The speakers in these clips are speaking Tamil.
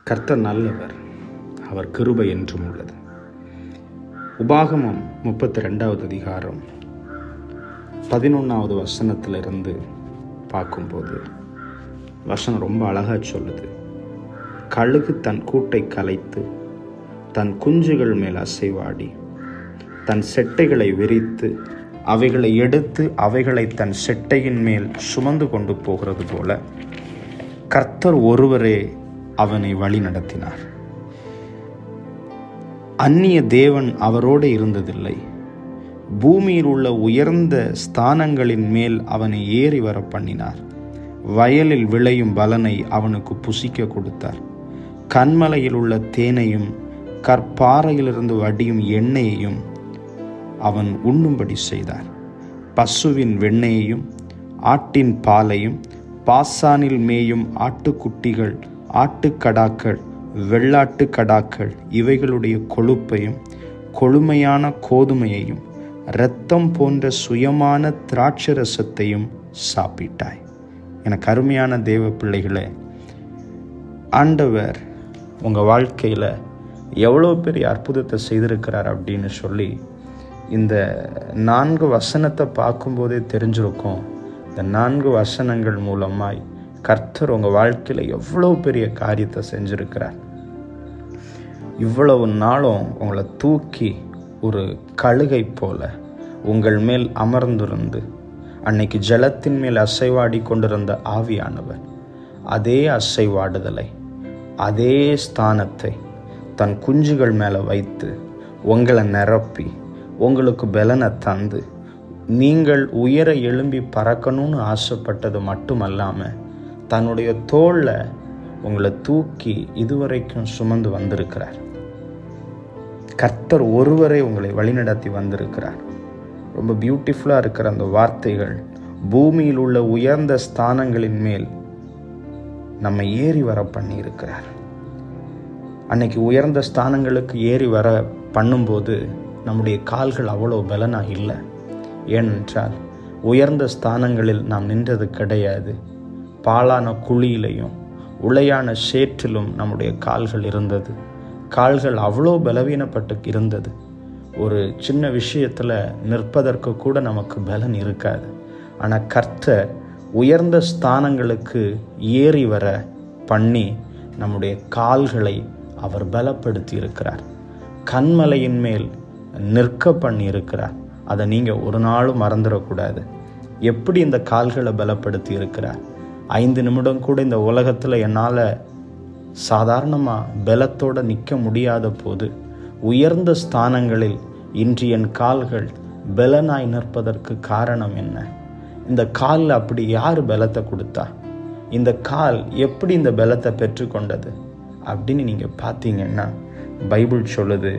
கர்த்தர் நல்லவர், அவர் கிருபை என்றும் உள்ளது. உபாகமம் 32வது அதிகாரம் 11வது வசனத்திலிருந்து பார்க்கும்போது வசனம் ரொம்ப அழகாக சொல்லுது. கழுகு தன் கூட்டை கலைத்து தன் குஞ்சுகள் மேல் அசைவாடி தன் செட்டைகளை விரித்து அவைகளை எடுத்து அவைகளை தன் செட்டையின் மேல் சுமந்து கொண்டு போகிறது போல கர்த்தர் ஒருவரே அவனை வழி நடத்தினார். அந்நிய தேவன் அவரோடு இருந்ததில்லை. பூமியில் உள்ள உயர்ந்த ஸ்தானங்களின் மேல் அவனை ஏறி வர பண்ணினார். வயலில் விளையும் பலனை அவனுக்கு புசிக்க கொடுத்தார். கன்மலையில் உள்ள தேனையும் கற்பாறையிலிருந்து வடியும் எண்ணெயையும் அவன் உண்ணும்படி செய்தார். பசுவின் வெண்ணெயையும் ஆட்டின் பாலையும் பாசானில் மேயும் ஆட்டுக்குட்டிகள், ஆட்டுக்கடாக்கள், வெள்ளாட்டு கடாக்கள் இவைகளுடைய கொழுப்பையும் கொழுமையான கோதுமையையும் இரத்தம் போன்ற சுயமான திராட்சரசத்தையும் சாப்பிட்டாய். எனக்கு அருமையான தேவ பிள்ளைகளே, ஆண்டவர் உங்கள் வாழ்க்கையில் எவ்வளோ பெரிய அற்புதத்தை செய்திருக்கிறார் அப்படின்னு சொல்லி இந்த 4 வசனத்தை பார்க்கும்போதே தெரிஞ்சிருக்கும். இந்த 4 வசனங்கள் மூலமாய் கர்த்தர் உங்கள் வாழ்க்கையில் எவ்வளோ பெரிய காரியத்தை செஞ்சுருக்கிறார். இவ்வளவு நாளும் உங்களை தூக்கி ஒரு கழுகை போல உங்கள் மேல் அமர்ந்திருந்து அன்னைக்கு ஜலத்தின் மேல் அசைவாடி கொண்டிருந்த ஆவியானவர் அதே அசைவாடுதலை, அதே ஸ்தானத்தை தன் குஞ்சுகள் மேலே வைத்து உங்களை நிரப்பி உங்களுக்கு பலனை தந்து நீங்கள் உயர எழும்பி பறக்கணும்னு ஆசைப்பட்டது மட்டுமல்லாமல் தன்னுடைய தோளில் உங்களை தூக்கி இதுவரைக்கும் சுமந்து வந்திருக்கிறார். கர்த்தர் ஒருவரே உங்களை வழிநடத்தி வந்திருக்கிறார். ரொம்ப பியூட்டிஃபுல்லாக இருக்கிற அந்த வார்த்தைகள், பூமியில் உள்ள உயர்ந்த ஸ்தானங்களின் மேல் நம்ம ஏறி வர பண்ணி இருக்கிறார். அன்னைக்கு உயர்ந்த ஸ்தானங்களுக்கு ஏறி வர பண்ணும்போது நம்முடைய கால்கள் அவ்வளோ பலனாக இல்லை. ஏனென்றால் உயர்ந்த ஸ்தானங்களில் நாம் நின்றது கிடையாது. பாலான குழியிலையும் உளையான சேற்றிலும் நம்முடைய கால்கள் இருந்தது. கால்கள் அவ்வளோ பலவீனப்பட்டு இருந்தது. ஒரு சின்ன விஷயத்தில் நிற்பதற்கு கூட நமக்கு பலன் இருக்காது. ஆனால் கர்த்தர் உயர்ந்த ஸ்தானங்களுக்கு ஏறி வர பண்ணி நம்முடைய கால்களை அவர் பலப்படுத்தி இருக்கிறார். கன்மலையின் மேல் நிற்க பண்ணி இருக்கிறார். அதை நீங்கள் ஒரு நாளும் மறந்துடக்கூடாது. எப்படி இந்த கால்களை பலப்படுத்தி இருக்கிறார்? 5 நிமிடம் கூட இந்த உலகத்தில் என்னால் சாதாரணமாக பலத்தோடு நிற்க முடியாத போது உயர்ந்த ஸ்தானங்களில் இன்று என் கால்கள் பலனாய் நிற்பதற்கு காரணம் என்ன? இந்த காலில் அப்படி யார் பலத்தை கொடுத்தா? இந்த கால் எப்படி இந்த பலத்தை பெற்றுக்கொண்டது அப்படின்னு நீங்கள் பார்த்தீங்கன்னா பைபிள் சொல்லுது,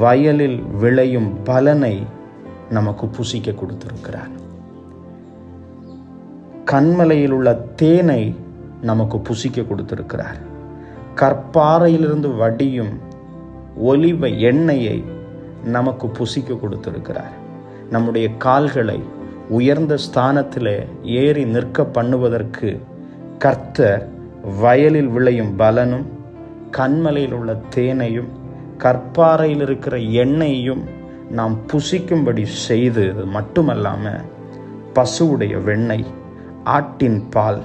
வயலில் விளையும் பலனை நமக்கு புசிக்க கொடுத்திருக்கிறார். கன்மலையில் உள்ள தேனை நமக்கு புசிக்க கொடுத்திருக்கிறார். கற்பாறையிலிருந்து வடியும் ஒலிவ எண்ணெயை நமக்கு புசிக்க கொடுத்திருக்கிறார். நம்முடைய கால்களை உயர்ந்த ஸ்தானத்தில் ஏறி நிற்க பண்ணுவதற்கு கர்த்தர் வயலில் விளையும் பலனும் கன்மலையில் உள்ள தேனையும் கற்பாறையில் இருக்கிற எண்ணெயையும் நாம் புசிக்கும்படி செய்து மட்டுமல்லாமல் பசுவுடைய வெண்ணெய், ஆட்டின் பால்,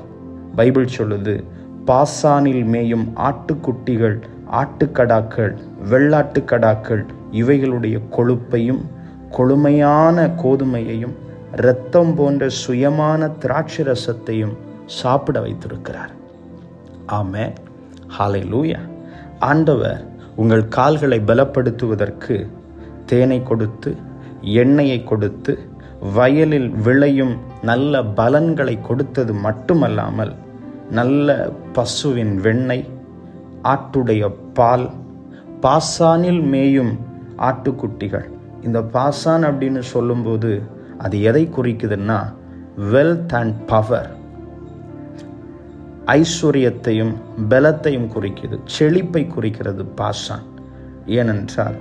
பைபிள் சொல்லுது பாசானில் மேயும் ஆட்டுக்குட்டிகள், ஆட்டுக்கடாக்கள், வெள்ளாட்டு கடாக்கள் இவைகளுடைய கொழுப்பையும் கொழுமையான கோதுமையையும் இரத்தம் போன்ற சுயமான திராட்சரசத்தையும் சாப்பிட வைத்திருக்கிறார். ஆமென், ஹல்லேலூயா. ஆண்டவர் உங்கள் கால்களை பலப்படுத்துவதற்கு தேனை கொடுத்து, எண்ணெயை கொடுத்து, வயலில் விளையும் நல்ல பலன்களை கொடுத்தது மட்டுமல்லாமல் நல்ல பசுவின் வெண்ணெய், ஆட்டுடைய பால், பாசானில் மேயும் ஆட்டுக்குட்டிகள். இந்த பாசான் அப்படின்னு சொல்லும்போது அது எதை குறிக்குதுன்னா வெல்த் அண்ட் பவர், ஐஸ்வர்யத்தையும் பலத்தையும் குறிக்குது, செழிப்பை குறிக்கிறது பாசான். ஏனென்றால்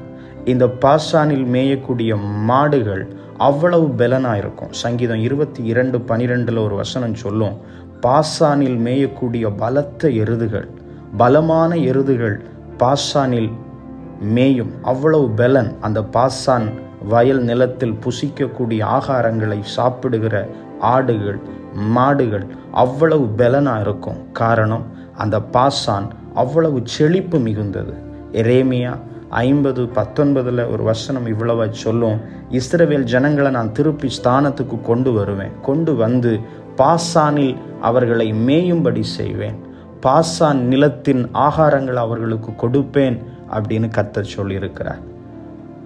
இந்த பாசானில் மேயக்கூடிய மாடுகள் அவ்வளவு பலனாக இருக்கும். சங்கீதம் 22:12 ஒரு வசனம் சொல்லும், பாசானில் மேயக்கூடிய பலத்த எருதுகள் பலமான எருதுகள் பாசானில் மேயும். அவ்வளவு பலன். அந்த பாசான் வயல் நிலத்தில் புசிக்கக்கூடிய ஆகாரங்களை சாப்பிடுகிற ஆடுகள் மாடுகள் அவ்வளவு பலனாக இருக்கும். காரணம், அந்த பாசான் அவ்வளவு செழிப்பு மிகுந்தது. எரேமியா 50:19 ஒரு வசனம் இவ்வளவா சொல்லும், இஸ்ரவேல் ஜனங்களை நான் திருப்பி ஸ்தானத்துக்கு கொண்டு வருவேன், கொண்டு வந்து பாசானில் அவர்களை மேயும்படி செய்வேன், பாசான் நிலத்தின் ஆகாரங்களை அவர்களுக்கு கொடுப்பேன் அப்படின்னு கர்த்தர் சொல்லியிருக்கிறார்.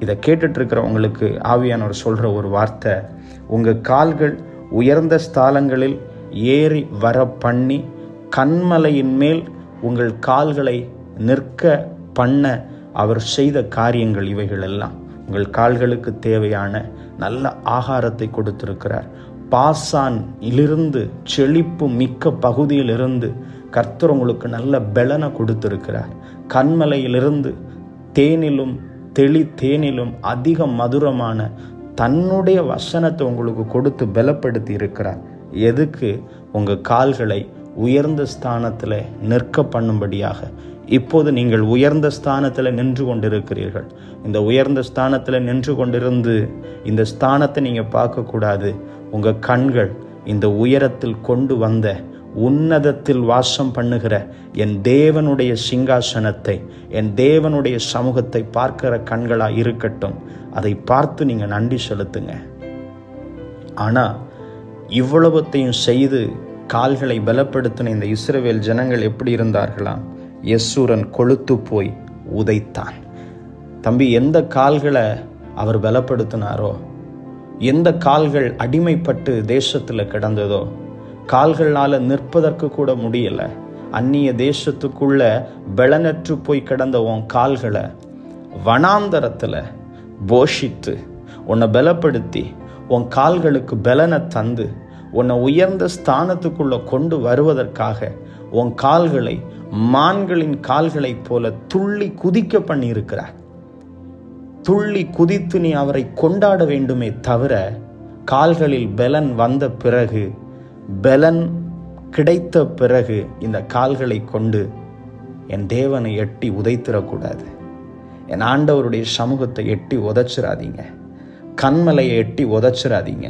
இதை கேட்டுட்டு இருக்கிறவங்களுக்கு ஆவியானவர் சொல்ற ஒரு வார்த்தை, உங்க கால்கள் உயர்ந்த ஸ்தலங்களில் ஏறி வர பண்ணி கன்மலையின் மேல் உங்கள் கால்களை நிற்க பண்ண அவர் செய்த காரியங்கள் இவைகள் எல்லாம். உங்கள் கால்களுக்கு தேவையான நல்ல ஆகாரத்தை கொடுத்திருக்கிறார். பாசானிலிருந்து செழிப்பு மிக்க பகுதியிலிருந்து கர்த்தர் உங்களுக்கு நல்ல பலனை கொடுத்திருக்கிறார். கன்மலையிலிருந்து தேனிலும் தேனிலும் அதிக மதுரமான தன்னுடைய வசனத்தை உங்களுக்கு கொடுத்து பலப்படுத்தி இருக்கிறார். எதுக்கு? உங்கள் கால்களை உயர்ந்த ஸ்தானத்தில் நிற்க பண்ணும்படியாக. இப்போது நீங்கள் உயர்ந்த ஸ்தானத்தில் நின்று கொண்டிருக்கிறீர்கள். இந்த உயர்ந்த ஸ்தானத்தில் நின்று கொண்டிருந்து இந்த ஸ்தானத்தை நீங்கள் பார்க்கக்கூடாது. உங்கள் கண்கள் இந்த உயரத்தில் கொண்டு வந்த உன்னதத்தில் வாசம் பண்ணுகிற என் தேவனுடைய சிங்காசனத்தை, என் தேவனுடைய சமூகத்தை பார்க்கிற கண்களா இருக்கட்டும். அதை பார்த்து நீங்க நன்றி செலுத்துங்க. ஆனா இவ்வளவத்தையும் செய்து கால்களை பலப்படுத்தின இந்த இஸ்ரவேல் ஜனங்கள் எப்படி இருந்தார்களாம்? யெசூரன் கொழுத்து போய் உதைத்தான். தம்பி, எந்த கால்களை அவர் பலப்படுத்தினாரோ, எந்த கால்கள் அடிமைப்பட்டு தேசத்துல கிடந்ததோ, கால்களால நிற்பதற்கு கூட முடியல, அந்நிய தேசத்துக்குள்ள பலனற்று போய் கிடந்த உன் கால்களை வனாந்தரத்துல போஷித்து உன்னை பலப்படுத்தி உன் கால்களுக்கு பலனை தந்து உன்னை உயர்ந்த ஸ்தானத்துக்குள்ள கொண்டு வருவதற்காக உன் கால்களை மான்களின் கால்களைப் போல துள்ளி குதிக்க பண்ணி இருக்கிறார். துள்ளி குதித்து நீ அவரை கொண்டாட வேண்டுமே தவிர, கால்களில் பலன் வந்த பிறகு, பலன் கிடைத்த பிறகு இந்த கால்களை கொண்டு என் தேவனை எட்டி உதைத்திடக்கூடாது. என் ஆண்டவருடைய சமூகத்தை எட்டி உதைச்சிடாதீங்க. கண்மலையை எட்டி உதைச்சிடாதீங்க.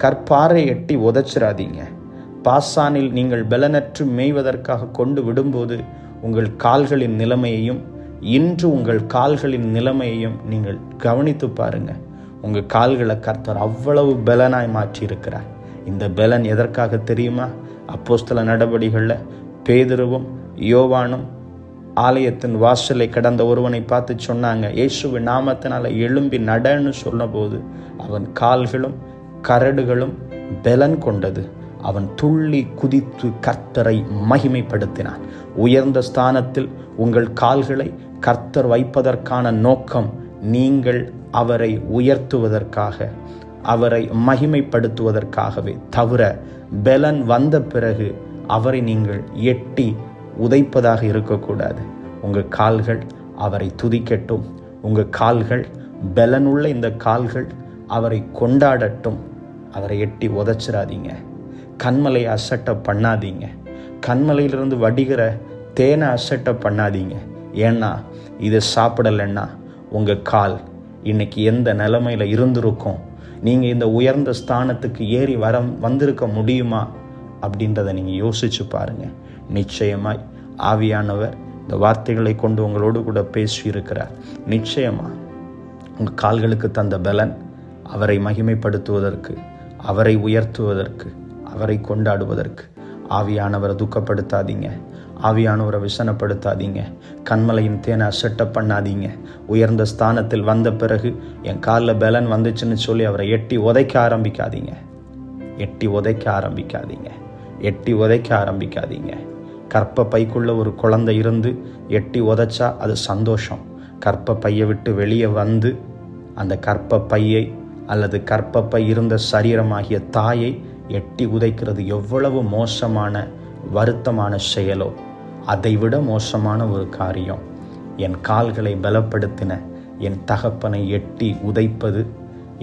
கற்பாறை எட்டி உதைச்சிடாதீங்க. பாசானில் நீங்கள் பலனற்று மேய்வதற்காக கொண்டு விடும்போது உங்கள் கால்களின் நிலைமையையும் இன்று உங்கள் கால்களின் நிலைமையையும் நீங்கள் கவனித்து பாருங்க. உங்கள் கால்களை கர்த்தர் அவ்வளவு பலனாய் மாற்றி இருக்கிறார். இந்த பலன் எதற்காக தெரியுமா? அப்போஸ்தல நடவடிக்கைகளில் பேதுருவும் யோவானும் ஆலயத்தின் வாசலை கடந்த ஒருவனை பார்த்து சொன்னாங்க, இயேசுவின் நாமத்தினால எழும்பி நடன்னு சொன்னபோது அவன் கால்களும் கரடுகளும் பலன் கொண்டது. அவன் துள்ளி குதித்து கர்த்தரை மகிமைப்படுத்தினான். உயர்ந்த ஸ்தானத்தில் உங்கள் கால்களை கர்த்தர் வைப்பதற்கான நோக்கம் நீங்கள் அவரை உயர்த்துவதற்காக, அவரை மகிமைப்படுத்துவதற்காகவே தவிர பலன் வந்த பிறகு அவரை நீங்கள் எட்டி உதைப்பதாக இருக்கக்கூடாது. உங்கள் கால்கள் அவரை துதிக்கட்டும். உங்கள் கால்கள் பலனுள்ள இந்த கால்கள் அவரை கொண்டாடட்டும். அவரை எட்டி உதைச்சிடாதீங்க. கண்மலை அசட்டை பண்ணாதீங்க. கண்மலையிலிருந்து வடிகிற தேனை அசட்டை பண்ணாதீங்க. ஏன்னா இதை சாப்பிடலைன்னா உங்கள் கால் இன்னைக்கு எந்த நிலைமையில இருந்திருக்கும், நீங்கள் இந்த உயர்ந்த ஸ்தானத்துக்கு ஏறி வந்திருக்க முடியுமா அப்படின்றத நீங்கள் யோசிச்சு பாருங்க. நிச்சயமாய் ஆவியானவர் இந்த வார்த்தைகளை கொண்டு உங்களோடு கூட பேசி இருக்கிறார். நிச்சயமா உங்கள் கால்களுக்கு தந்த பலன் அவரை மகிமைப்படுத்துவதற்கு, அவரை உயர்த்துவதற்கு, அவரை கொண்டாடுவதற்கு. ஆவியானவரை துக்கப்படுத்தாதீங்க. ஆவியானவரை விசனப்படுத்தாதீங்க. கண்மலையின் தேனை அசட்டை பண்ணாதீங்க. உயர்ந்த ஸ்தானத்தில் வந்த பிறகு என் காலில் பலன் வந்துச்சுன்னு சொல்லி அவரை எட்டி உதைக்க ஆரம்பிக்காதீங்க. எட்டி உதைக்க ஆரம்பிக்காதீங்க. எட்டி உதைக்க ஆரம்பிக்காதீங்க. கற்ப பைக்குள்ள ஒரு குழந்தை இருந்து எட்டி உதைச்சா அது சந்தோஷம். கற்ப பையை விட்டு வெளியே வந்து அந்த கற்ப பையை அல்லது கற்ப பை இருந்த சரீரமாகிய தாயை எட்டி உதைக்கிறது எவ்வளவு மோசமான வருத்தமான செயலோ, அதைவிட மோசமான ஒரு காரியம் என் கால்களை பலப்படுத்தின என் தகப்பனை எட்டி உதைப்பது,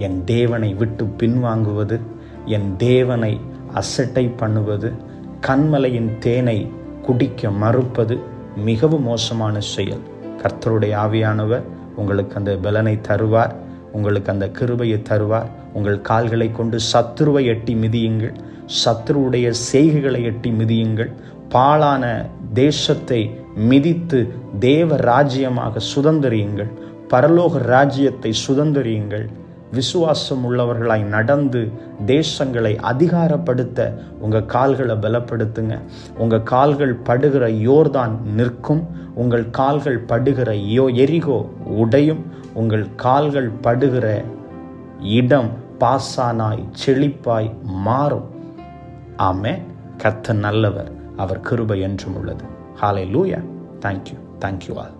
என் தேவனை விட்டு பின்வாங்குவது, என் தேவனை அசட்டை பண்ணுவது, கண்மலையின் தேனை குடிக்க மறுப்பது, மிகவும் மோசமான செயல். கர்த்தருடைய ஆவியானவர் உங்களுக்கு அந்த பலனை தருவார், உங்களுக்கு அந்த கிருபையை தருவார். உங்கள் கால்களை கொண்டு சத்துருவை எட்டி மிதியுங்கள், சத்துருவுடைய செய்கைகளை எட்டி மிதியுங்கள். பாழான தேசத்தை மிதித்து தேவ ராஜ்யமாக சுதந்திரியுங்கள், பரலோக ராஜ்யத்தை சுதந்திரியுங்கள். விசுவாசம் உள்ளவர்களாய் நடந்து தேசங்களை அதிகாரப்படுத்த உங்கள் கால்களை பலப்படுத்துங்க. உங்கள் கால்கள் படுகிற யோர்தான் நிற்கும், உங்கள் கால்கள் படுகிற எரிகோ உடையும், உங்கள் கால்கள் படுகிற இடம் பாசானாய் செழிப்பாய் மாறும். ஆமென். கர்த்தர் நல்லவர், அவர் கிருபை என்றும் உள்ளது. ஹல்லேலூயா. Thank you all.